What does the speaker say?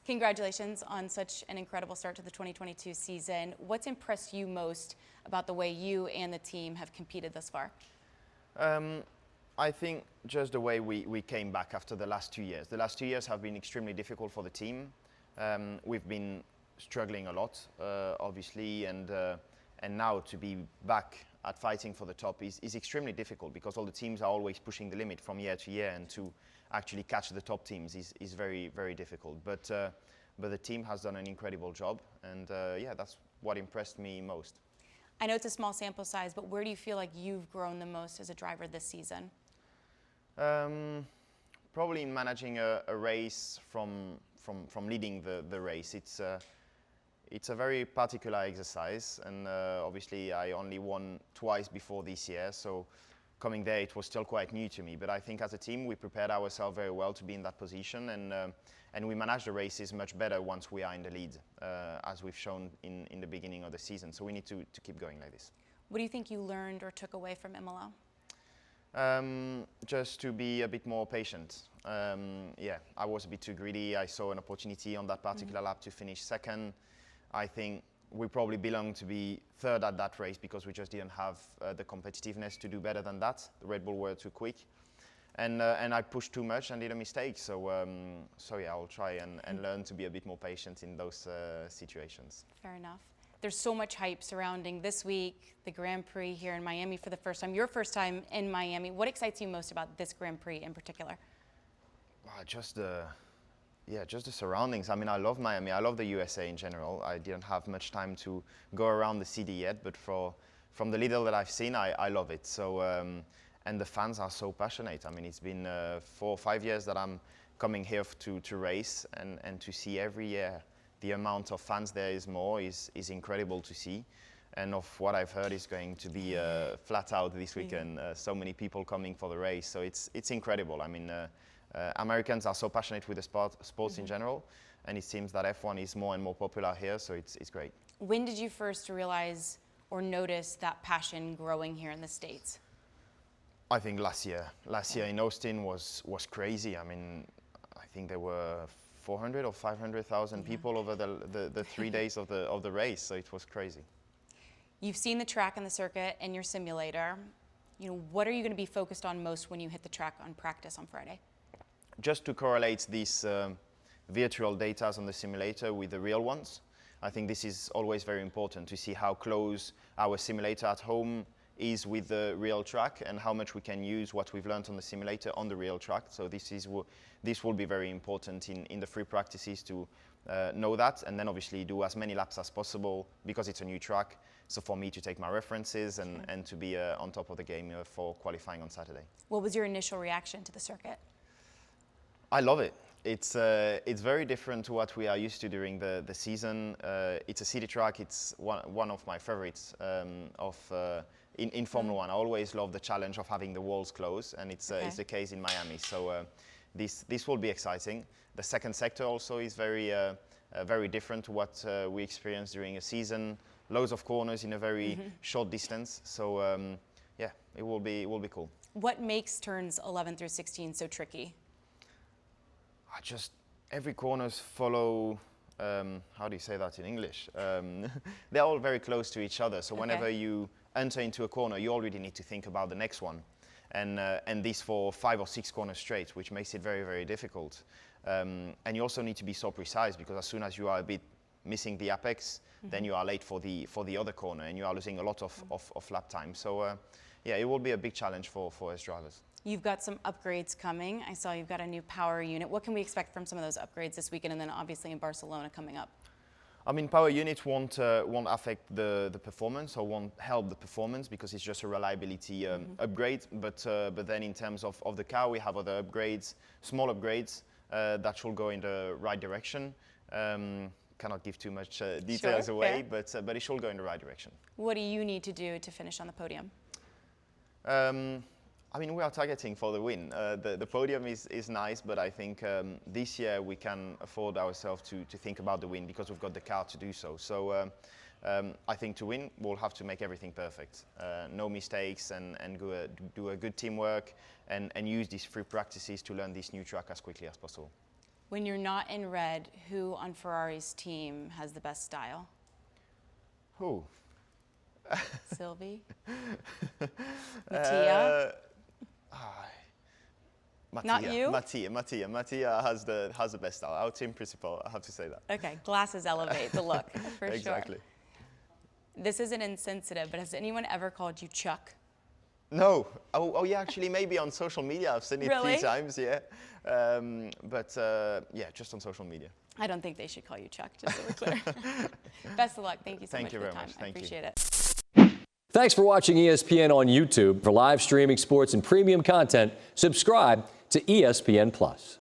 Congratulations on such an incredible start to the 2022 season. What's impressed you most about the way you and the team have competed thus far? I think just the way we came back after the last 2 years. The last 2 years have been extremely difficult for the team. We've been struggling a lot, obviously, and now to be back at fighting for the top is extremely difficult because all the teams are always pushing the limit from year to year, and to actually catch the top teams is very, very difficult. But the team has done an incredible job, and yeah, that's what impressed me most. I know it's a small sample size, but where do you feel like you've grown the most as a driver this season? Probably in managing a race from leading the race. It's a very particular exercise, and obviously I only won twice before this year, so coming there it was still quite new to me. But I think as a team we prepared ourselves very well to be in that position, and we managed the races much better once we are in the lead, as we've shown in the beginning of the season. So we need to keep going like this. What do you think you learned or took away from Imola? Just to be a bit more patient. Yeah, I was a bit too greedy. I saw an opportunity on that particular lap to finish second. I think we probably belong to be third at that race because we just didn't have the competitiveness to do better than that. The Red Bull were too quick, and I pushed too much and did a mistake. So yeah, I'll try and learn to be a bit more patient in those situations. Fair enough. There's so much hype surrounding this week, the Grand Prix here in Miami for the first time, your first time in Miami. What excites you most about this Grand Prix in particular? Just the surroundings. I mean, I love Miami. I love the USA in general. I didn't have much time to go around the city yet, but from the little that I've seen, I love it. So, and the fans are so passionate. I mean, it's been 4 or 5 years that I'm coming here to race, and to see every year the amount of fans there is more is incredible to see. And of what I've heard is going to be flat out this weekend. So many people coming for the race. So it's incredible. I mean, Americans are so passionate with the sports in general, and it seems that F1 is more and more popular here, so it's great. When did you first realize or notice that passion growing here in the States? I think last year. Last year in Austin was crazy. I mean, I think there were 400 or 500,000 people over the 3 days of the race, so it was crazy. You've seen the track and the circuit in your simulator. You know, what are you going to be focused on most when you hit the track on practice on Friday? Just to correlate these virtual data on the simulator with the real ones. I think this is always very important to see how close our simulator at home is with the real track, and how much we can use what we've learned on the simulator on the real track. So this will be very important in the free practices to know that, and then obviously do as many laps as possible because it's a new track. So for me to take my references and to be on top of the game for qualifying on Saturday. What was your initial reaction to the circuit? I love it. It's very different to what we are used to during the season. It's a city track. It's one of my favorites in Formula One. I always love the challenge of having the walls closed, and it's the case in Miami. So this will be exciting. The second sector also is very different to what we experienced during a season. Loads of corners in a very short distance. So yeah, it will be cool. What makes turns 11 through 16 so tricky? Just every corners follow, how do you say that in English? They're all very close to each other. So whenever you enter into a corner, you already need to think about the next one. And this for 5 or 6 corners straight, which makes it very, very difficult. And you also need to be so precise, because as soon as you are a bit missing the apex, then you are late for the other corner, and you are losing a lot of lap time. So yeah, it will be a big challenge for us drivers. You've got some upgrades coming. I saw you've got a new power unit. What can we expect from some of those upgrades this weekend, and then obviously in Barcelona coming up? I mean, power units won't affect the performance, or won't help the performance, because it's just a reliability upgrade. But then in terms of the car, we have other upgrades, small upgrades that should go in the right direction. Cannot give too much details away, but it should go in the right direction. What do you need to do to finish on the podium? I mean, we are targeting for the win. The podium is nice, but I think this year we can afford ourselves to think about the win, because we've got the car to do so. So I think to win, we'll have to make everything perfect. No mistakes, and do a good teamwork, and use these free practices to learn this new track as quickly as possible. When you're not in red, who on Ferrari's team has the best style? Who? Sylvie? Mattia? Not you? Mattia has the best style. Our team principal, I have to say that. Okay, glasses elevate the look, for Exactly. sure. This isn't insensitive, but has anyone ever called you Chuck? No. Oh yeah, actually, maybe on social media. I've seen it Really? 3 times, yeah. Yeah, just on social media. I don't think they should call you Chuck, just so we're clear. Best of luck. Thank you so much for the time. I appreciate it. Thanks for watching ESPN on YouTube. For live streaming sports and premium content, subscribe to ESPN+.